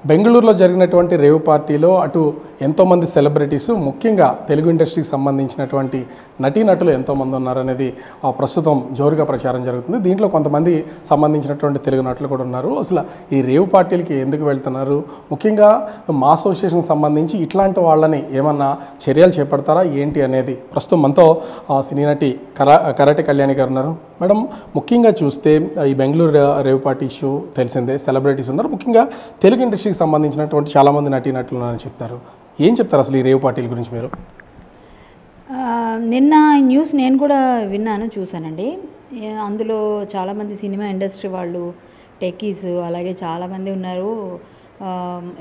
బెంగళూరులో జరిగినటువంటి రేవ్ పార్టీలో అటు ఎంతోమంది సెలబ్రిటీస్ ముఖ్యంగా తెలుగు ఇండస్ట్రీకి సంబంధించినటువంటి నటీనటులు ఎంతోమంది ఉన్నారనేది ప్రస్తుతం జోరుగా ప్రచారం జరుగుతుంది. దీంట్లో కొంతమంది సంబంధించినటువంటి తెలుగు నటులు కూడా ఉన్నారు. అసలు ఈ రేవ్ పార్టీలకి ఎందుకు వెళ్తున్నారు, ముఖ్యంగా మా అసోసియేషన్కి సంబంధించి ఇట్లాంటి వాళ్ళని ఏమన్నా చర్యలు చేపడతారా ఏంటి అనేది ప్రస్తుతం మనతో సినీ నటి కరాటే కళ్యాణి గారు ఉన్నారు. మేడం, ముఖ్యంగా చూస్తే ఈ బెంగళూరు రేవ్ పార్టీ ఇష్యూ తెలిసిందే, సెలబ్రిటీస్ ఉన్నారు, ముఖ్యంగా తెలుగు ఇండస్ట్రీకి సంబంధించినటువంటి చాలామంది నటీనటులు ఉన్నారని చెప్తారు. ఏం చెప్తారు అసలు ఈ రేవ్ పార్టీల గురించి మీరు? నిన్న న్యూస్ నేను కూడా విన్నాను, చూశానండి. అందులో చాలామంది సినిమా ఇండస్ట్రీ వాళ్ళు, టెకీస్, అలాగే చాలామంది ఉన్నారు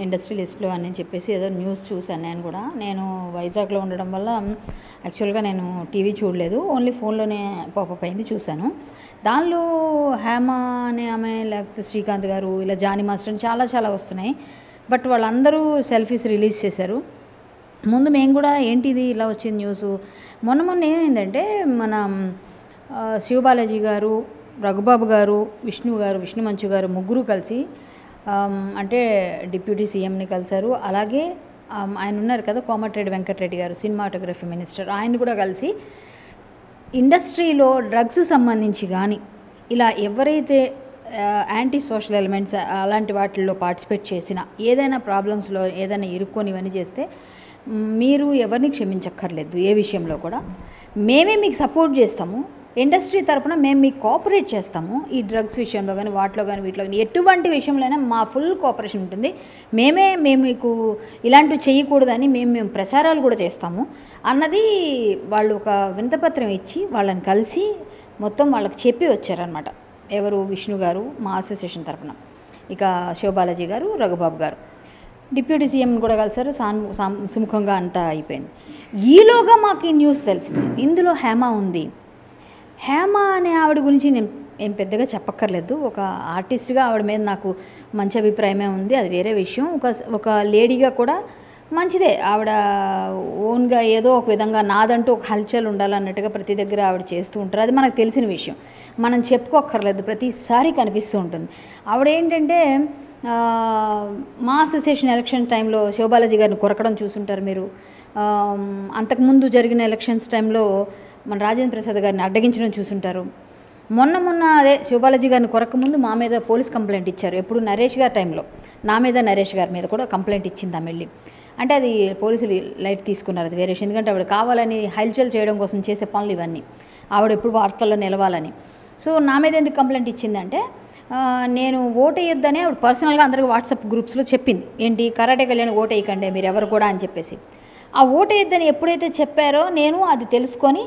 ఇండస్ట్రీ లిస్ట్లో అని చెప్పేసి ఏదో న్యూస్ చూశాను. నేను వైజాగ్లో ఉండడం వల్ల యాక్చువల్గా నేను టీవీ చూడలేదు, ఓన్లీ ఫోన్లోనే పాపప్ అయింది చూశాను. దానిలో హేమ అనే ఆమె, లేకపోతే శ్రీకాంత్ గారు, ఇలా జానీ మాస్టర్ అని చాలా వస్తున్నాయి. బట్ వాళ్ళందరూ సెల్ఫీస్ రిలీజ్ చేశారు. ముందు మేము కూడా ఏంటిది ఇలా వచ్చింది న్యూస్. మొన్న ఏమైందంటే మన శివబాలాజీ గారు, రఘుబాబు గారు, విష్ణు మంచు గారు ముగ్గురు కలిసి అంటే డిప్యూటీ సీఎంని కలిశారు. అలాగే ఆయన ఉన్నారు కదా కోమటిరెడ్డి వెంకటరెడ్డి గారు, సినిమాటోగ్రఫీ మినిస్టర్, ఆయన కూడా కలిసి ఇండస్ట్రీలో డ్రగ్స్ సంబంధించి కానీ ఇలా ఎవరైతే యాంటీ సోషల్ ఎలిమెంట్స్ అలాంటి వాటిల్లో పార్టిసిపేట్ చేసినా, ఏదైనా ప్రాబ్లమ్స్లో ఏదైనా ఇరుక్కొని ఇవన్నీ చేస్తే మీరు ఎవరిని క్షమించక్కర్లేదు. ఏ విషయంలో కూడా మేమే మీకు సపోర్ట్ చేస్తాము, ఇండస్ట్రీ తరపున మేము మీకు కోఆపరేట్ చేస్తాము. ఈ డ్రగ్స్ విషయంలో కానీ వాటిలో కానీ వీటిలో కానీ ఎటువంటి విషయంలోనైనా మా ఫుల్ కోఆపరేషన్ ఉంటుంది. మేము మీకు ఇలాంటివి చేయకూడదని మేము ప్రచారాలు కూడా చేస్తాము అన్నది వాళ్ళు ఒక వినతిపత్రం ఇచ్చి వాళ్ళని కలిసి మొత్తం వాళ్ళకి చెప్పి వచ్చారనమాట. ఎవరు? విష్ణు గారు మా అసోసియేషన్ తరపున, ఇక శివబాలాజీ గారు, రఘుబాబు గారు, డిప్యూటీ సీఎంని కూడా కలిసారు. సుముఖంగా అంతా అయిపోయింది. ఈలోగా మాకు ఈ న్యూస్ తెలిసింది, ఇందులో హేమ ఉంది. హేమ అనే ఆవిడ గురించి నేను ఏం పెద్దగా చెప్పక్కర్లేదు. ఒక ఆర్టిస్ట్గా ఆవిడ మీద నాకు మంచి అభిప్రాయమే ఉంది, అది వేరే విషయం. ఒక లేడీగా కూడా మంచిదే. ఆవిడ ఓన్గా ఏదో ఒక విధంగా నాదంటూ ఒక హల్చల్ ఉండాలన్నట్టుగా ప్రతి దగ్గర ఆవిడ చేస్తూ ఉంటారు, అది మనకు తెలిసిన విషయం, మనం చెప్పుకోక్కర్లేదు, ప్రతిసారి కనిపిస్తూ ఉంటుంది. ఆవిడ ఏంటంటే మా అసోసియేషన్ ఎలక్షన్ టైంలో శివబాలాజీ గారిని కొరకడం చూసుంటారు మీరు. అంతకుముందు జరిగిన ఎలక్షన్స్ టైంలో మన రాజేంద్ర ప్రసాద్ గారిని అడ్డగించడం చూసుంటారు. మొన్న అదే శివబాలాజీ గారిని కొరకముందు మా మీద పోలీస్ కంప్లైంట్ ఇచ్చారు. ఎప్పుడు నరేష్ గారి టైంలో నా మీద, నరేష్ గారి మీద కూడా కంప్లైంట్ ఇచ్చింది ఆమె వెళ్ళి. అంటే అది పోలీసులు లైట్ తీసుకున్నారు, అది వేరే విషయం. ఎందుకంటే ఆవిడ కావాలని హల్చల్ చేయడం కోసం చేసే పనులు ఇవన్నీ, ఆవిడ ఎప్పుడు వార్తల్లో నిలవాలని. సో నా మీద ఎందుకు కంప్లైంట్ ఇచ్చిందంటే నేను ఓటు వేయొద్దని ఆవిడ పర్సనల్గా అందరికీ వాట్సాప్ గ్రూప్స్లో చెప్పింది. ఏంటి, కరాటే కళ్యాణ్ ఓటు వేయకండి మీరు ఎవరు కూడా అని చెప్పేసి. ఆ ఓటు వేయొద్దని ఎప్పుడైతే చెప్పారో నేను అది తెలుసుకొని,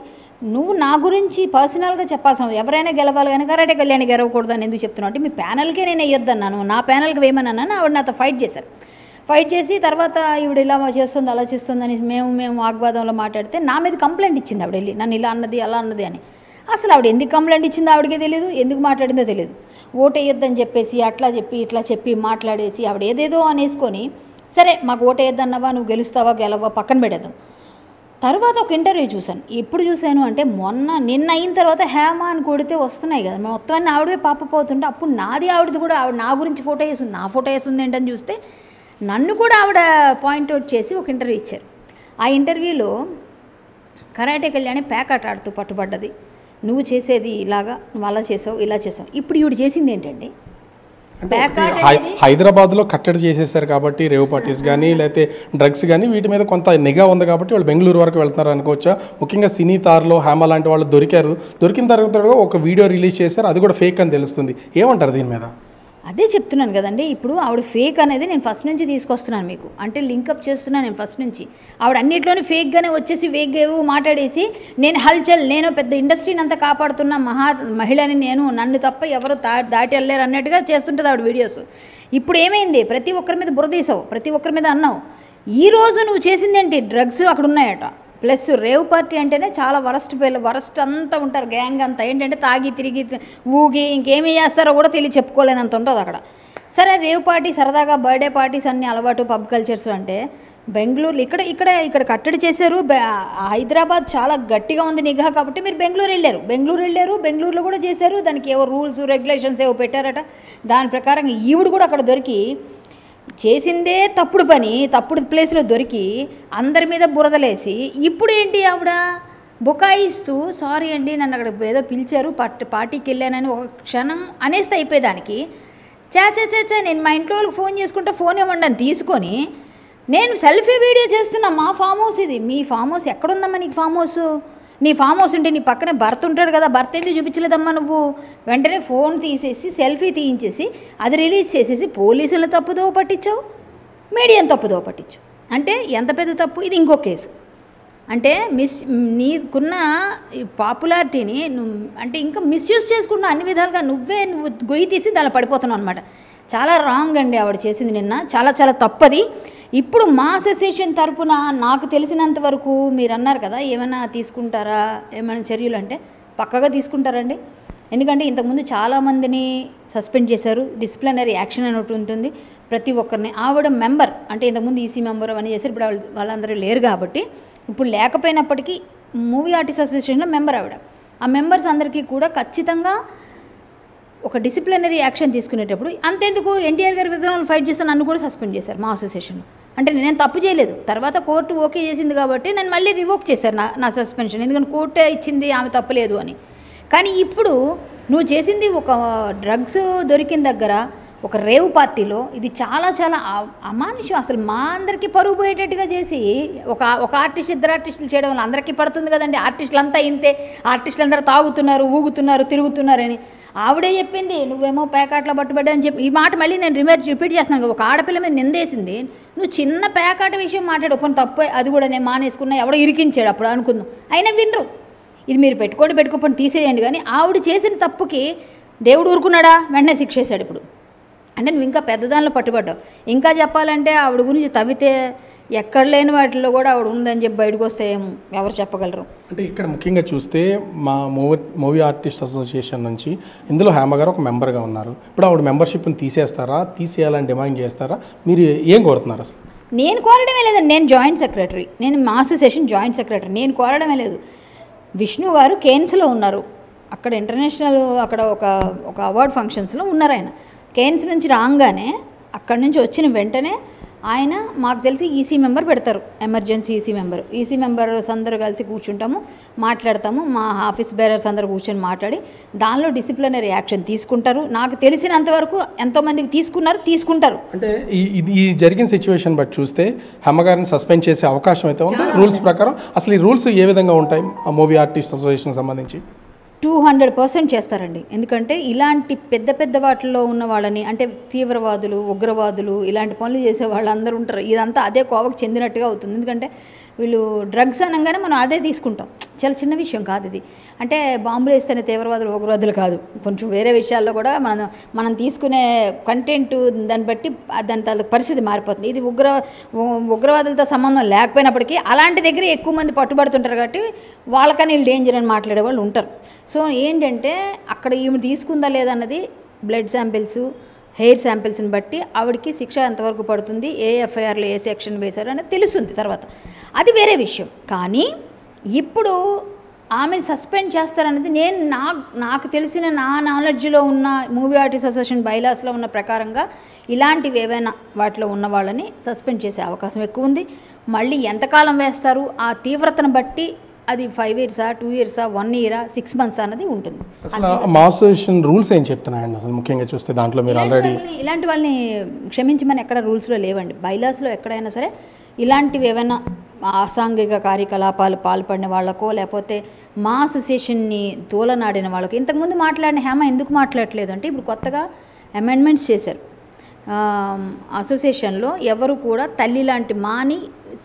నువ్వు నా గురించి పర్సనల్గా చెప్పాల్సిన, ఎవరైనా గెలవాలి కానీ కరాటే కళ్యాణ్ గెలవకూడదు అని ఎందుకు చెప్తున్నావు అంటే, మీ ప్యానల్కే నేను వేయొద్దన్నాను, నా ప్యానల్కి వేయమన్నాను. ఆవిడ నాతో ఫైట్ చేశారు. ఫైట్ చేసి తర్వాత ఈవిడ ఇలా చేస్తుంది అలా చేస్తుందని మేము వాగ్వాదంలో మాట్లాడితే నా మీద కంప్లైంట్ ఇచ్చింది ఆవిడ వెళ్ళి, నన్ను ఇలా అన్నది అలా అన్నది అని. అసలు ఆవిడ ఎందుకు కంప్లైంట్ ఇచ్చిందో ఆవిడకే తెలియదు, ఎందుకు మాట్లాడిందో తెలియదు. ఓటు వేయొద్దని చెప్పేసి అట్లా చెప్పి ఇట్లా చెప్పి మాట్లాడేసి ఆవిడ ఏదేదో అనేసుకొని, సరే మాకు ఓటు వేయొద్దన్నావా, నువ్వు గెలుస్తావా గెలవా పక్కన పెడదాం. తర్వాత ఒక ఇంటర్వ్యూ చూశాను. ఎప్పుడు చూశాను అంటే నిన్న అయిన తర్వాత హేమ అని కొడితే వస్తున్నాయి కదా మొత్తం అన్నీ ఆవిడే పాపపోతుంటే, అప్పుడు నాది ఆవిడది కూడా, ఆవిడ నా గురించి ఫోటో వేసింది, నా ఫోటో వేసింది ఏంటని చూస్తే నన్ను కూడా ఆవిడ పాయింట్అవుట్ చేసి ఒక ఇంటర్వ్యూ ఇచ్చారు. ఆ ఇంటర్వ్యూలో కరాటే కళ్యాణి ప్యాకాట ఆడుతూ పట్టుబడ్డది, నువ్వు చేసేది ఇలాగా, నువ్వు అలా చేసావు ఇలా చేసావు. ఇప్పుడు ఈవిడ చేసింది ఏంటండి, హైదరాబాద్లో కట్టడి చేసేసారు కాబట్టి రేవ్ పార్టీస్ కానీ లేకపోతే డ్రగ్స్ కానీ వీటి మీద కొంత నిఘా ఉంది కాబట్టి వాళ్ళు బెంగళూరు వరకు వెళ్తున్నారు అనుకోవచ్చా? ముఖ్యంగా సినీ తారలో హేమ లాంటి వాళ్ళు దొరికిన తర్వాత ఒక వీడియో రిలీజ్ చేశారు, అది కూడా ఫేక్ అని తెలుస్తుంది. ఏమంటారు దీని మీద? అదే చెప్తున్నాను కదండి, ఇప్పుడు ఆవిడ ఫేక్ అనేది నేను ఫస్ట్ నుంచి తీసుకొస్తున్నాను మీకు, అంటే లింకప్ చేస్తున్నాను నేను ఫస్ట్ నుంచి. ఆవిడ అన్నింటిలోనే ఫేక్గానే వచ్చేసి ఫేక్గా మాట్లాడేసి నేను హల్చల్, నేను పెద్ద ఇండస్ట్రీని అంతా కాపాడుతున్న మహిళని, నన్ను తప్ప ఎవరు దాటి వెళ్ళలేరు అన్నట్టుగా చేస్తుంటుంది ఆవిడ వీడియోస్. ఇప్పుడు ఏమైంది, ప్రతి ఒక్కరి మీద బురదీసావు, ప్రతి ఒక్కరి మీద అన్నావు. ఈరోజు నువ్వు చేసిందేంటి, డ్రగ్స్ అక్కడ ఉన్నాయట, ప్లస్ రేవ్ పార్టీ అంటేనే చాలా వరస్ట్ అంతా ఉంటారు, గ్యాంగ్ అంతా ఏంటంటే తాగి తిరిగి ఊగి ఇంకేమీ చేస్తారో కూడా చెప్పుకోలేనంత ఉంటుంది అక్కడ. సరే రేవ్ పార్టీ సరదాగా బర్త్డే పార్టీస్ అన్నీ అలవాటు, పబ్ కల్చర్స్ అంటే బెంగళూరులో ఇక్కడ కట్టడి చేశారు. హైదరాబాద్ చాలా గట్టిగా ఉంది నిఘా కాబట్టి మీరు బెంగళూరు వెళ్ళారు, బెంగళూరులో కూడా చేశారు. దానికి ఏవో రూల్స్ రెగ్యులేషన్స్ ఏవో పెట్టారట, దాని ప్రకారంగా ఈవిడ కూడా అక్కడ దొరికి చేసిందే తప్పుడు పని, తప్పుడు ప్లేస్లో దొరికి అందరి మీద బురదలేసి ఇప్పుడు ఏంటి ఆవిడ బుకాయిస్తూ సారీ అండి నన్ను అక్కడ ఏదో పిలిచారు పార్టీకి వెళ్ళానని ఒక క్షణం అనేస్తే అయిపోయేదానికి చా నేను మా ఇంట్లో వాళ్ళకి ఫోన్ చేసుకుంటే ఫోన్ ఇవ్వండి అని తీసుకొని నేను సెల్ఫీ వీడియో చేస్తున్నా. మా ఫామ్ హౌస్ ఇది. మీ ఫామ్ హౌస్ ఎక్కడుందమ్మా? నీకు ఫామ్ హౌస్, నీ ఫామ్ హౌస్ ఉంటే నీ పక్కనే భర్త ఉంటాడు కదా, భర్త ఎందుకు చూపించలేదమ్మా నువ్వు? వెంటనే ఫోన్ తీసేసి సెల్ఫీ తీయించేసి అది రిలీజ్ చేసేసి పోలీసులను తప్పుదో పట్టించావు, మీడియాను తప్పుదో పట్టించావు. అంటే ఎంత పెద్ద తప్పు ఇది. ఇంకో కేసు అంటే నీకున్న పాపులారిటీని నువ్వు అంటే ఇంకా మిస్యూజ్ చేసుకుంటున్నావు అన్ని విధాలుగా. నువ్వు గొయ్యి తీసి దానిలో పడిపోతున్నావు అనమాట. చాలా రాంగ్ అండి ఆవిడ చేసింది నిన్న, చాలా చాలా తప్పది. ఇప్పుడు మా అసోసియేషన్ తరపున నాకు తెలిసినంత వరకు మీరు అన్నారు కదా ఏమైనా తీసుకుంటారా ఏమైనా చర్యలు అంటే పక్కగా తీసుకుంటారండి. ఎందుకంటే ఇంతకుముందు చాలామందిని సస్పెండ్ చేశారు, డిసిప్లినరీ యాక్షన్ అని ఒకటి ఉంటుంది ప్రతి ఒక్కరిని. ఆవిడ మెంబర్ అంటే ఇంతకుముందు ఈసీ మెంబర్ అవన్నీ చేశారు, ఇప్పుడు వాళ్ళందరూ లేరు కాబట్టి ఇప్పుడు లేకపోయినప్పటికీ మూవీ ఆర్టిస్ట్ అసోసియేషన్లో మెంబర్ ఆవిడ. ఆ మెంబర్స్ అందరికీ కూడా ఖచ్చితంగా ఒక డిసిప్లినరీ యాక్షన్ తీసుకునేటప్పుడు అంతెందుకు ఎన్టీఆర్ గారి విగ్రహం ఫైట్ చేస్తే నన్ను కూడా సస్పెండ్ చేశారు మా అసోసియేషన్లో. అంటే నేనేం తప్పు చేయలేదు, తర్వాత కోర్టు ఓకే చేసింది కాబట్టి నేను మళ్ళీ రివోక్ చేశారు నా సస్పెన్షన్, ఎందుకంటే కోర్టే ఇచ్చింది ఆమె తప్పులేదు అని. కానీ ఇప్పుడు నువ్వు చేసింది ఒక డ్రగ్స్ దొరికిన దగ్గర ఒక రేవ్ పార్టీలో ఇది చాలా చాలా అమానుషం. అసలు మా అందరికీ పరుగు పోయేటట్టుగా చేసి ఒక ఆర్టిస్ట్ ఇద్దరు ఆర్టిస్టులు చేయడం వల్ల అందరికీ పడుతుంది కదండి. ఆర్టిస్టులు అంతా ఇంతే, ఆర్టిస్టులు అందరూ తాగుతున్నారు, ఊగుతున్నారు, తిరుగుతున్నారని ఆవిడే చెప్పింది. నువ్వేమో పేకాట్లో పట్టుబడ్డా అని చెప్పి ఈ మాట మళ్ళీ నేను రిపీట్ చేస్తున్నాను కదా. ఒక ఆడపిల్ల మీద నిందేసింది, నువ్వు చిన్న పేకాట విషయం మాట్లాడు కొన్ని తప్పు, అది కూడా నేను మానేసుకున్నా, ఎవడో ఇరికించాడు అప్పుడు అనుకుందాం, అయినా వినరు. ఇది మీరు పెట్టుకోపని తీసేయండి. కానీ ఆవిడ చేసిన తప్పుకి దేవుడు ఊరుకున్నాడా? వెంటనే శిక్ష చేశాడు. ఇప్పుడు అంటే నువ్వు ఇంకా పెద్దదానిలో పట్టుబడ్డావు. ఇంకా చెప్పాలంటే ఆవిడ గురించి తవ్వితే ఎక్కడ లేని వాటిల్లో కూడా ఆవిడ ఉందని చెప్పి బయటకు వస్తే ఎవరు చెప్పగలరు? అంటే ఇక్కడ ముఖ్యంగా చూస్తే మా మూవీ ఆర్టిస్ట్ అసోసియేషన్ నుంచి ఇందులో హేమ గారు ఒక మెంబర్గా ఉన్నారు. ఇప్పుడు ఆవిడ మెంబర్షిప్ని తీసేస్తారా, తీసేయాలని డిమాండ్ చేస్తారా? మీరు ఏం కోరుతున్నారు అసలు? నేను కోరడమే లేదండి. నేను జాయింట్ సెక్రటరీ, నేను మా అసోసియేషన్ జాయింట్ సెక్రటరీ. నేను కోరడమే లేదు. విష్ణు గారు కేన్స్లో ఉన్నారు, అక్కడ ఇంటర్నేషనల్ అక్కడ ఒక అవార్డ్ ఫంక్షన్స్లో ఉన్నారు. ఆయన కేన్స్ నుంచి రాగానే అక్కడి నుంచి వచ్చిన వెంటనే ఆయన మాకు తెలిసి ఈసీ మెంబర్ పెడతారు, ఎమర్జెన్సీ ఈసీ మెంబర్స్ అందరూ కలిసి కూర్చుంటాము, మాట్లాడతాము. మా ఆఫీస్ బేరర్స్ అందరూ కూర్చొని మాట్లాడి దానిలో డిసిప్లినరీ యాక్షన్ తీసుకుంటారు. నాకు తెలిసినంతవరకు ఎంతోమందికి తీసుకుంటారు. అంటే ఈ జరిగిన సిచ్యువేషన్ బట్టి చూస్తే హేమగారిని సస్పెండ్ చేసే అవకాశం అయితే ఉంది రూల్స్ ప్రకారం. అసలు ఈ రూల్స్ ఏ విధంగా ఉంటాయి ఆ మూవీ ఆర్టిస్ట్ అసోసియేషన్ సంబంధించి? 200% చేస్తారండి. ఎందుకంటే ఇలాంటి పెద్ద వాటిల్లో ఉన్న వాళ్ళని అంటే తీవ్రవాదులు, ఉగ్రవాదులు, ఇలాంటి పనులు చేసే వాళ్ళందరూ ఉంటారు. ఇదంతా అదే కోవకు చెందినట్టుగా అవుతుంది. ఎందుకంటే వీళ్ళు డ్రగ్స్ అనగానే మనం అదే తీసుకుంటాం. చాలా చిన్న విషయం కాదు ఇది. అంటే బాంబులు వేస్తేనే తీవ్రవాదులు, ఉగ్రవాదులు కాదు. కొంచెం వేరే విషయాల్లో కూడా మనం తీసుకునే కంటెంట్ దాన్ని బట్టి దాని పరిస్థితి మారిపోతుంది. ఇది ఉగ్రవాదులతో సంబంధం లేకపోయినప్పటికీ అలాంటి దగ్గర ఎక్కువ మంది పట్టుబడుతుంటారు కాబట్టి వాళ్ళకని వీళ్ళు డేంజర్ అని మాట్లాడే వాళ్ళు ఉంటారు. సో ఏంటంటే అక్కడ ఈమె తీసుకుందా లేదన్నది బ్లడ్ శాంపిల్స్, హెయిర్ శాంపిల్స్ని బట్టి ఆవిడకి శిక్ష ఎంతవరకు పడుతుంది, ఏ ఎఫ్ఐఆర్లో ఏ సెక్షన్ వేశారు అనేది తెలుస్తుంది తర్వాత. అది వేరే విషయం. కానీ ఇప్పుడు ఆమెను సస్పెండ్ చేస్తారనేది నాకు తెలిసిన నా నాలెడ్జ్లో ఉన్న మూవీ ఆర్టిస్ట్ అసోసియేషన్ బైలాస్లో ఉన్న ప్రకారంగా ఇలాంటివి ఏవైనా వాటిలో ఉన్న వాళ్ళని సస్పెండ్ చేసే అవకాశం ఎక్కువ ఉంది. మళ్ళీ ఎంతకాలం వేస్తారు ఆ తీవ్రతను బట్టి అది 5 years, 2 years, 1 year, 6 months అన్నది ఉంటుంది. అసలు మా అసోసియేషన్ రూల్స్ ఏం చెప్తున్నాయండి అసలు ముఖ్యంగా చూస్తే? దాంట్లో మీరు ఆల్రెడీ ఇలాంటి వాళ్ళని క్షమించమని ఎక్కడ రూల్స్లో లేవండి. బైలాస్లో ఎక్కడైనా సరే ఇలాంటివి ఏమైనా అసాంఘిక కార్యకలాపాలు పాల్పడిన వాళ్ళకో లేకపోతే మా అసోసియేషన్ని తోలనాడిన వాళ్ళకో, ఇంతకుముందు మాట్లాడిన హేమ ఎందుకు మాట్లాడలేదు అంటే ఇప్పుడు కొత్తగా అమెండ్మెంట్స్ చేశారు. అసోసియేషన్లో ఎవరు కూడా తల్లి లాంటి మాని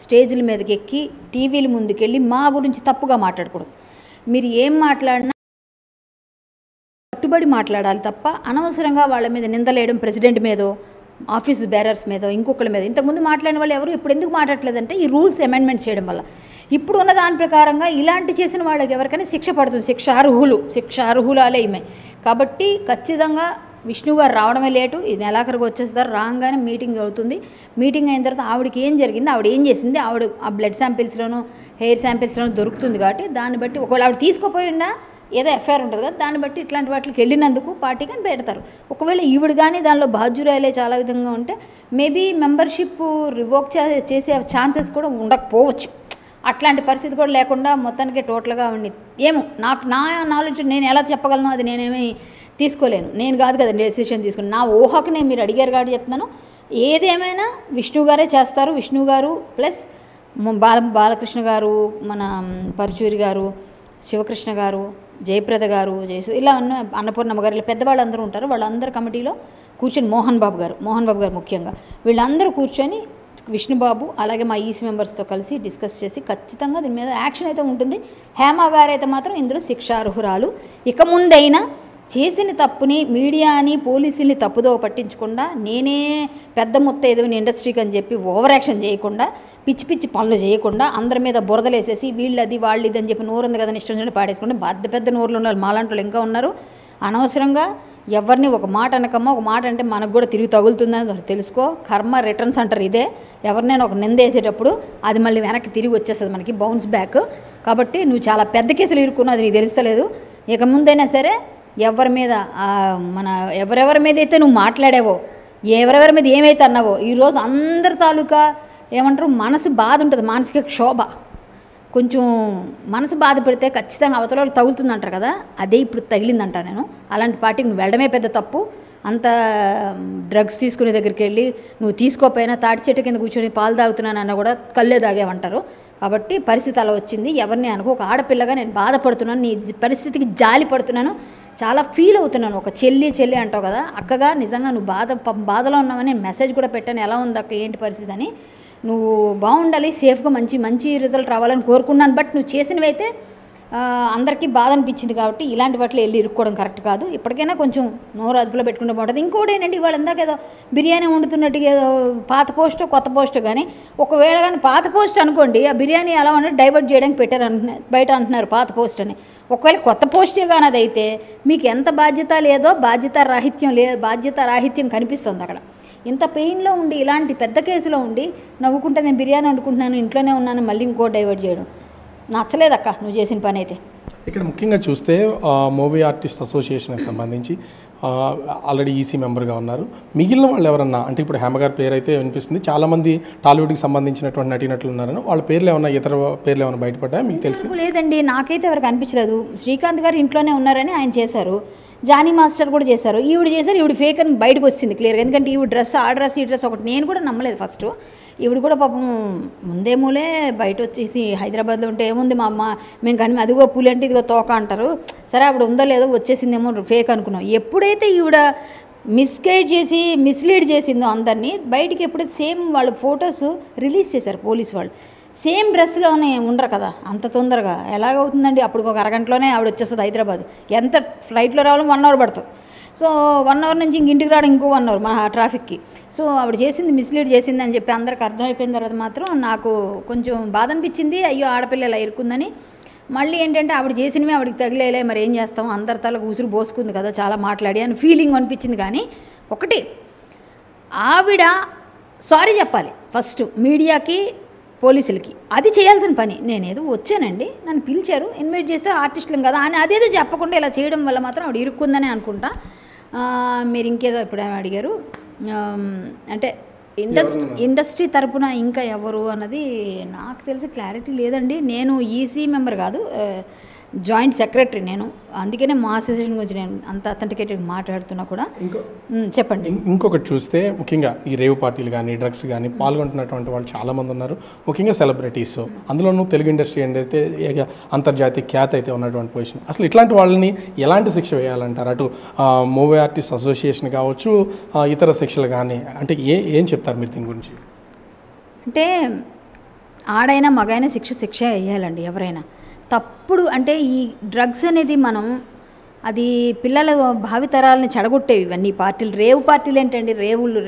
స్టేజ్ల మీదకి ఎక్కి టీవీల ముందుకెళ్ళి మా గురించి తప్పుగా మాట్లాడకూడదు. మీరు ఏం మాట్లాడినా కట్టుబడి మాట్లాడాలి తప్ప అనవసరంగా వాళ్ళ మీద నిందలేయడం, ప్రెసిడెంట్ మీదో ఆఫీస్ బేరర్స్ మీదో ఇంకొకరి మీద. ఇంతకుముందు మాట్లాడిన వాళ్ళు ఎవరు ఇప్పుడు ఎందుకు మాట్లాడలేదంటే ఈ రూల్స్ అమెండ్మెంట్స్ చేయడం వల్ల. ఇప్పుడు ఉన్న దాని ప్రకారంగా ఇలాంటి చేసిన వాళ్ళకి ఎవరికైనా శిక్ష పడుతుంది. శిక్ష అర్హులాలే ఈమె. కాబట్టి ఖచ్చితంగా విష్ణు గారు రావడమే లేటు, ఈ నెలాఖరికి వచ్చేస్తారు. రాగానే మీటింగ్ అవుతుంది. మీటింగ్ అయిన తర్వాత ఆవిడకి ఏం జరిగింది, ఆవిడ ఏం చేసింది, ఆవిడ ఆ బ్లడ్ శాంపిల్స్లోనూ హెయిర్ శాంపిల్స్లోనూ దొరుకుతుంది. కాబట్టి దాన్ని బట్టి ఒకవేళ ఆవిడ తీసుకోపోయినా ఏదో ఎఫ్ఐఆర్ ఉంటుంది కదా, దాన్ని బట్టి ఇట్లాంటి వాటికి వెళ్ళినందుకు పార్టీ కానీ పెడతారు. ఒకవేళ ఈవిడ కానీ దానిలో బాధ్యురాలే చాలా విధంగా ఉంటే మేబీ మెంబర్షిప్ రివోక్ చేసే ఛాన్సెస్ కూడా ఉండకపోవచ్చు. అట్లాంటి పరిస్థితి కూడా లేకుండా మొత్తానికి టోటల్గా ఏమో నా నాలెడ్జ్ నేను ఎలా చెప్పగలను, అది నేనేమీ తీసుకోలేను. నేను కాదు కదా డెసిషన్ తీసుకుని, నా ఊహకు నేను మీరు అడిగారు కాబట్టి చెప్తున్నాను. ఏదేమైనా విష్ణు గారే చేస్తారు. విష్ణు గారు ప్లస్ బాలకృష్ణ గారు, మన పరుచూరి గారు, శివకృష్ణ గారు, జయప్రద గారు, ఇలా ఉన్న అన్నపూర్ణమ్మ గారు, ఇలా పెద్దవాళ్ళందరూ ఉంటారు. వాళ్ళందరూ కమిటీలో కూర్చొని మోహన్ బాబు గారు ముఖ్యంగా వీళ్ళందరూ కూర్చొని విష్ణుబాబు అలాగే మా ఈసీ మెంబర్స్తో కలిసి డిస్కస్ చేసి ఖచ్చితంగా దీని మీద యాక్షన్ అయితే ఉంటుంది. హేమ గారు అయితే మాత్రం ఇందులో శిక్షార్హురాలు. ఇక ముందైనా చేసిన తప్పుని మీడియాని పోలీసుల్ని తప్పుదో పట్టించకుండా నేనే పెద్ద మొత్తం ఏదైనా ఇండస్ట్రీకి అని చెప్పి ఓవర్ యాక్షన్ చేయకుండా పిచ్చి పిచ్చి పనులు చేయకుండా అందరి మీద బురదలేసేసి వీళ్ళది వాళ్ళు ఇది అని చెప్పి నోరు ఉంది కదా ఇష్టం చూడండి పాడేసుకుంటే పెద్ద నోరులు ఉన్నారు. మాలాంటి ఇంకా ఉన్నారు. అనవసరంగా ఎవరిని ఒక మాట అనకమ్మా, ఒక మాట అంటే మనకు కూడా తిరిగి తగులుతుందని తెలుసుకో. కర్మ రిటర్న్స్ అంటారు ఇదే. ఎవరినైనా ఒక నింద వేసేటప్పుడు అది మళ్ళీ వెనక్కి తిరిగి వచ్చేస్తుంది మనకి, బౌన్స్ బ్యాక్. కాబట్టి నువ్వు చాలా పెద్ద కేసులు ఇరుక్కున్నావు, అది నీకు తెలుస్తలేదు. ఇక ముందైనా సరే ఎవరెవరి మీద అయితే నువ్వు మాట్లాడావో, ఎవరెవరి మీద ఏమైతే అన్నావో, ఈరోజు అందరి తాలూకా ఏమంటారు మనసు బాధ ఉంటుంది, మానసిక క్షోభ. కొంచెం మనసు బాధపడితే ఖచ్చితంగా అవతల వాళ్ళు తగులుతుందంటారు కదా, అదే ఇప్పుడు తగిలిందంట. నేను అలాంటి పార్టీకి నువ్వు వెళ్ళడమే పెద్ద తప్పు. అంత డ్రగ్స్ తీసుకునే దగ్గరికి వెళ్ళి నువ్వు తీసుకోపోయినా తాటి చెట్టు కింద కూర్చొని పాలు తాగుతున్నానన్నా కూడా కళ్ళే తాగేమంటారు. కాబట్టి పరిస్థితి అలా వచ్చింది. ఎవరిని అనుకో, ఒక ఆడపిల్లగా నేను బాధపడుతున్నాను, నీ పరిస్థితికి జాలి పడుతున్నాను, చాలా ఫీల్ అవుతున్నాను. ఒక చెల్లి అంటావు కదా, అక్కగా నిజంగా నువ్వు బాధలో ఉన్నావని నేను మెసేజ్ కూడా పెట్టాను, ఎలా ఉంది అక్క ఏంటి పరిస్థితి అని. నువ్వు బాగుండాలి, సేఫ్గా మంచి రిజల్ట్ రావాలని కోరుకున్నాను. బట్ నువ్వు చేసినవి అయితే అందరికీ బాధ అనిపించింది. కాబట్టి ఇలాంటి వాటిలో వెళ్ళి ఇరుక్కోవడం కరెక్ట్ కాదు. ఇప్పటికైనా కొంచెం నోరు అదుపులో పెట్టుకుంటే బాగుంటుంది. ఇంకోటి ఏంటంటే ఇవాళ ఇందాక ఏదో బిర్యానీ వండుతున్నట్టుగా ఏదో పాత పోస్టో కొత్త పోస్టో కానీ, ఒకవేళ కానీ పాత పోస్ట్ అనుకోండి, ఆ బిర్యానీ ఎలా ఉన్నట్టు డైవర్ట్ చేయడానికి పెట్టారు బయట అంటున్నారు పాత పోస్ట్ అని. ఒకవేళ కొత్త పోస్టే కానీ అదైతే మీకు ఎంత బాధ్యత లేదో బాధ్యత రాహిత్యం కనిపిస్తుంది అక్కడ. ఇంత పెయిన్లో ఉండి ఇలాంటి పెద్ద కేసులో ఉండి నవ్వుకుంటే నేను బిర్యానీ వండుకుంటున్నాను ఇంట్లోనే ఉన్నాను మళ్ళీ ఇంకో డైవర్ట్ చేయడం నచ్చలేదక్క నువ్వు చేసిన పని అయితే. ఇక్కడ ముఖ్యంగా చూస్తే మూవీ ఆర్టిస్ట్ అసోసియేషన్కి సంబంధించి ఆల్రెడీ ఈసీ మెంబర్గా ఉన్నారు. మిగిలిన వాళ్ళు ఎవరన్నా అంటే ఇప్పుడు హేమ గారి పేరు అయితే వినిపిస్తుంది, చాలామంది టాలీవుడ్కి సంబంధించినటువంటి నటీనటులు ఉన్నారని వాళ్ళ పేర్లు ఏమన్నా ఇతర పేర్లు ఏమైనా బయటపడ్డాయా మీకు తెలిసి? లేదండి, నాకైతే ఎవరికి అనిపించలేదు. శ్రీకాంత్ గారు ఇంట్లోనే ఉన్నారని ఆయన చేశారు, జానీ మాస్టర్ కూడా చేశారు, ఈవిడ చేశారు. ఈవిడ ఫేక్ అని బయటకు వచ్చింది క్లియర్గా. ఎందుకంటే ఈవిడ డ్రెస్ ఆ డ్రెస్ ఈ డ్రెస్ ఒకటి నేను కూడా నమ్మలేదు ఫస్ట్. ఈవిడ కూడా పాపం ముందేమోలే బయట వచ్చేసి హైదరాబాద్లో ఉంటే ఏముంది మా అమ్మ మేము కానీ అదిగో పులి అంటే ఇదిగో తోక అంటారు, సరే ఆవిడ ఉందో లేదో వచ్చేసిందేమో ఫేక్ అనుకున్నాం. ఎప్పుడైతే ఈవిడ మిస్లీడ్ చేసిందో అందరినీ బయటికి, ఎప్పుడైతే సేమ్ వాళ్ళ ఫొటోస్ రిలీజ్ చేశారు పోలీసు వాళ్ళు, సేమ్ డ్రెస్లోనే ఉండరు కదా అంత తొందరగా ఎలాగవుతుందండి. అప్పుడు ఒక అరగంటలోనే ఆవిడ వచ్చేస్తుంది హైదరాబాద్. ఎంత ఫ్లైట్లో రావాలో 1 అవర్ పడుతుంది. సో 1 అవర్ నుంచి ఇంటికి రావడం ఇంకో 1 అవర్ మన ట్రాఫిక్కి. సో ఆవిడ మిస్లీడ్ చేసింది అని చెప్పి అందరికి అర్థమైపోయిన తర్వాత మాత్రం నాకు కొంచెం బాధ అనిపించింది. అయ్యో ఆడపిల్ల ఇలా ఇరుక్కుందని. మళ్ళీ ఏంటంటే ఆవిడ చేసినవి ఆవిడకి తగిలేలే, మరి ఏం చేస్తాం, అందరి తలకు ఉసురు పోసుకుంది కదా చాలా మాట్లాడి అని ఫీలింగ్ అనిపించింది. కానీ ఒకటి ఆవిడ సారీ చెప్పాలి ఫస్ట్ మీడియాకి పోలీసులకి, అది చేయాల్సిన పని. నేనేదో వచ్చానండి, నన్ను పిలిచారు, ఇన్వైట్ చేస్తే ఆర్టిస్టులం కదా అని అదేదో చెప్పకుండా ఇలా చేయడం వల్ల మాత్రం ఆవిడ ఇరుక్కుందని అనుకుంటా. మీరు ఇంకేదో ఎప్పుడైనా అడిగారు అంటే ఇండస్ట్రీ తరపున ఇంకా ఎవరు అన్నది నాకు తెలిసి క్లారిటీ లేదండి. నేను ఈసీ మెంబర్ కాదు, జాయింట్ సెక్రటరీ నేను, అందుకనే మా అసోసియేషన్ గురించి నేను అంత అథెంటికేటెడ్ మాట్లాడుతున్నా కూడా. చెప్పండి. ఇంకొకటి చూస్తే ముఖ్యంగా ఈ రేవ్ పార్టీలు కానీ డ్రగ్స్ కానీ పాల్గొంటున్నటువంటి వాళ్ళు చాలామంది ఉన్నారు, ముఖ్యంగా సెలబ్రిటీస్, అందులోనూ తెలుగు ఇండస్ట్రీ ఏంటైతే అంతర్జాతీయ ఖ్యాతి అయితే ఉన్నటువంటి పొజిషన్. అసలు ఇట్లాంటి వాళ్ళని ఎలాంటి శిక్ష వేయాలంటారు? అటు మూవీ ఆర్టిస్ట్ అసోసియేషన్ కావచ్చు, ఇతర శిక్షలు కానీ, అంటే ఏం చెప్తారు మీరు దీని గురించి? అంటే ఆడైనా మగైనా శిక్ష వేయాలండి ఎవరైనా. తప్పుడు అంటే ఈ డ్రగ్స్ అనేది మనం అది పిల్లల భావితరాలని చెడగొట్టేవి ఇవన్నీ పార్టీలు. రేవు పార్టీలు ఏంటండి,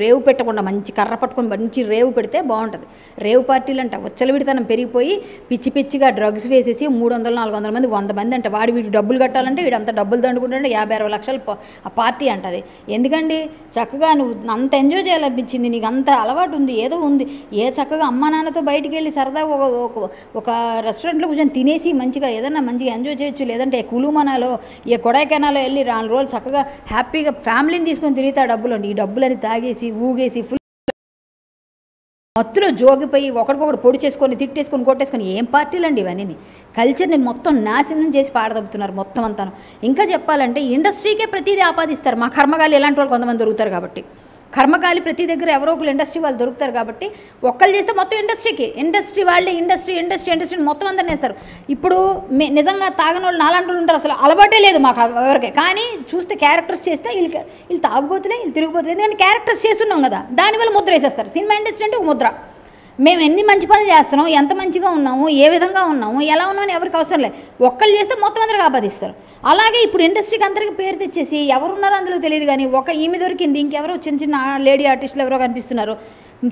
రేవు పెట్టకుండా మంచి కర్ర పట్టుకొని మంచి రేవు పెడితే బాగుంటుంది. రేవు పార్టీలు అంటే విచ్చలవిడితనం పెరిగిపోయి పిచ్చి పిచ్చిగా డ్రగ్స్ వేసేసి 300-400 మంది 100 మంది అంటే వీడు డబ్బులు కట్టాలంటే వీడు అంత డబ్బులు దండుకుంటే 50-60 లక్షలు ఆ పార్టీ అంటది. ఎందుకండి, చక్కగా నువ్వు అంత ఎంజాయ్ చేయాలనిపించింది, నీకు అంత అలవాటు ఉంది, ఏదో ఉంది, చక్కగా అమ్మ నాన్నతో బయటికి వెళ్ళి సరదాగా ఒక రెస్టారెంట్లో కూర్చొని తినేసి మంచిగా ఏదన్నా మంచిగా ఎంజాయ్ చేయొచ్చు. లేదంటే కులుమనాలో కొడైకెనాలో వెళ్ళి 4 రోజులు చక్కగా హ్యాపీగా ఫ్యామిలీని తీసుకొని తిరిగితే ఆ డబ్బులు ఈ డబ్బులని తాగేసి ఊగేసి ఫుల్ మత్తులో జోగిపోయి ఒకరికొకరు పొడి చేసుకొని తిట్టేసుకొని కొట్టేసుకొని ఏం పార్టీలు అండి ఇవన్నీ. కల్చర్ని మొత్తం నాశనం చేసి పాడదొబ్బుతున్నారు మొత్తం అంతాను. ఇంకా చెప్పాలంటే ఇండస్ట్రీకే ప్రతిదీ ఆపాదిస్తారు. మా కర్మగాలి ఎలాంటి వాళ్ళు కొంతమంది దొరుకుతారు కాబట్టి, కర్మకాలి ప్రతి దగ్గర ఎవరో ఒకరు ఇండస్ట్రీ వాళ్ళు దొరుకుతారు కాబట్టి ఒక్కళ్ళు చేస్తే మొత్తం ఇండస్ట్రీ వాళ్ళే ఇండస్ట్రీ మొత్తం అందరిని వేస్తారు. ఇప్పుడు నిజంగా తాగని వాళ్ళు నాలాంటి వాళ్ళు ఉంటారు, అసలు అలవాటే లేదు మాకు ఎవరికే. కానీ చూస్తే క్యారెక్టర్స్ చేస్తే వీళ్ళు తాగుబోతులే, వీళ్ళు తిరిగిపోతులే, ఎందుకంటే క్యారెక్టర్స్ చేస్తున్నాం కదా, దానివల్ల ముద్ర వేసేస్తారు. సినిమా ఇండస్ట్రీ అంటే ఒక ముద్ర. మేము ఎన్ని మంచి పనులు చేస్తున్నాం, ఎంత మంచిగా ఉన్నాము, ఏ విధంగా ఉన్నాము, ఎలా ఉన్నామని ఎవరికి అవసరం లేదు. ఒక్కళ్ళు చేస్తే మొత్తం అందరికి ఆపాదిస్తారు. అలాగే ఇప్పుడు ఇండస్ట్రీకి అందరికీ పేరు తెచ్చేసి ఎవరున్నారో అందులో తెలియదు, కానీ ఈమె దొరికింది, ఇంకెవరో చిన్న లేడీ ఆర్టిస్టులు ఎవరో కనిపిస్తున్నారు.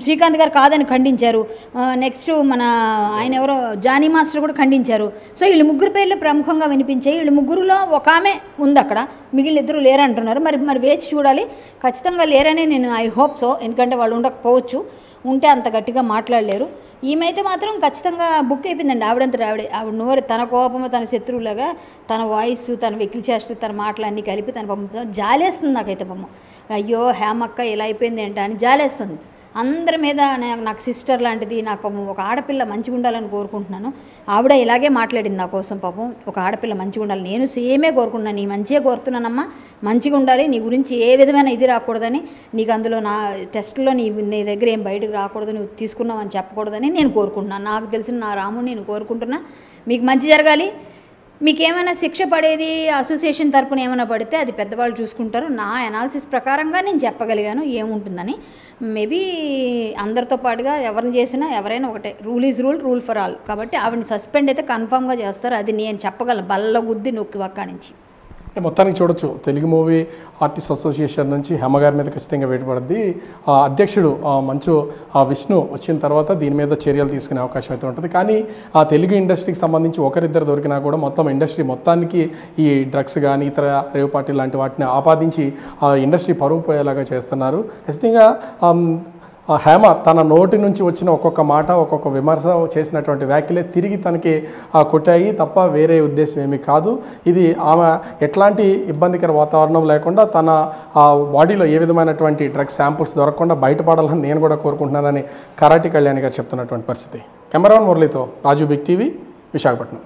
శ్రీకాంత్ గారు కాదని ఖండించారు. నెక్స్ట్ మన ఆయన ఎవరో జానీ మాస్టర్ కూడా ఖండించారు. సో వీళ్ళు ముగ్గురు పేర్లు ప్రముఖంగా వినిపించాయి. వీళ్ళు ముగ్గురులో ఒక ఆమె ఉంది అక్కడ, మిగిలిన ఇద్దరు లేరంటున్నారు. మరి వేచి చూడాలి. ఖచ్చితంగా లేరని నేను ఐ హోప్ సో, ఎందుకంటే వాళ్ళు ఉండకపోవచ్చు, ఉంటే అంత గట్టిగా మాట్లాడలేరు. ఈమెయితే మాత్రం ఖచ్చితంగా బుక్ అయిపోయిందండి. ఆవిడ నోరు, తన కోపము, తన శత్రువులాగా తన వాయిస్, తన వెకిలి చేష్టలు, తన మాటలు అన్నీ కలిపి తన పంపుతుంది. జాలేస్తుంది నాకైతే పాపం. అయ్యో హేమక్క ఇలా అయిపోయింది ఏంట అని జాలేస్తుంది. అందరి మీద నాకు సిస్టర్ లాంటిది, నాకు పాపం ఒక ఆడపిల్ల మంచిగా ఉండాలని కోరుకుంటున్నాను. ఆవిడ ఇలాగే మాట్లాడింది నా కోసం. పాపం ఒక ఆడపిల్ల మంచిగా ఉండాలి, నేను సేమే కోరుకుంటున్నాను, నీ మంచిగా కోరుతున్నానమ్మా, మంచిగా ఉండాలి, నీ గురించి ఏ విధమైన ఇది రాకూడదని, నీకు అందులో నా టెస్ట్లో నీ దగ్గర ఏం బయటకు రాకూడదు, నువ్వు తీసుకున్నావని చెప్పకూడదని నేను కోరుకుంటున్నాను. నాకు తెలిసిన నా రాముని నేను కోరుకుంటున్నా, మీకు మంచి జరగాలి. మీకేమైనా శిక్ష పడేది అసోసియేషన్ తరపున ఏమైనా పడితే అది పెద్దవాళ్ళు చూసుకుంటారు. నా అనాలిసిస్ ప్రకారంగా నేను చెప్పగలిగాను ఏముంటుందని. మేబీ అందరితో పాటుగా ఎవరిని చేసినా ఎవరైనా ఒకటే, rule is rule for all. కాబట్టి ఆవిడని సస్పెండ్ అయితే కన్ఫామ్గా చేస్తారు, అది నేను చెప్పగలను బల్ల గుద్ది నొక్కి వక్క నుంచి. మొత్తానికి చూడొచ్చు, తెలుగు మూవీ ఆర్టిస్ట్ అసోసియేషన్ నుంచి హేమ గారి మీద ఖచ్చితంగా వేటుపడుద్ది. అధ్యక్షుడు మంచు విష్ణు వచ్చిన తర్వాత దీని మీద చర్యలు తీసుకునే అవకాశం అయితే ఉంటుంది. కానీ ఆ తెలుగు ఇండస్ట్రీకి సంబంధించి ఒకరిద్దరు దొరికినా కూడా మొత్తం ఇండస్ట్రీ మొత్తానికి ఈ డ్రగ్స్ కానీ ఇతర రేవ్ పార్టీ లాంటి వాటిని ఆపాదించి ఆ ఇండస్ట్రీ పరువు పోయేలాగా చేస్తున్నారు. ఖచ్చితంగా హేమ తన నోటి నుంచి వచ్చిన ఒక్కొక్క మాట, ఒక్కొక్క విమర్శ, చేసినటువంటి వ్యాఖ్యలే తిరిగి తనకి కొట్టాయి తప్ప వేరే ఉద్దేశం ఏమీ కాదు. ఇది ఆమె ఎట్లాంటి ఇబ్బందికర వాతావరణం లేకుండా తన బాడీలో ఏ విధమైనటువంటి డ్రగ్స్ శాంపుల్స్ దొరకకుండా బయటపడాలని నేను కూడా కోరుకుంటున్నానని కరాటి కళ్యాణి గారు చెప్తున్నటువంటి పరిస్థితి. కెమెరామెన్ మురళితో రాజు, బిగ్ టీవీ, విశాఖపట్నం.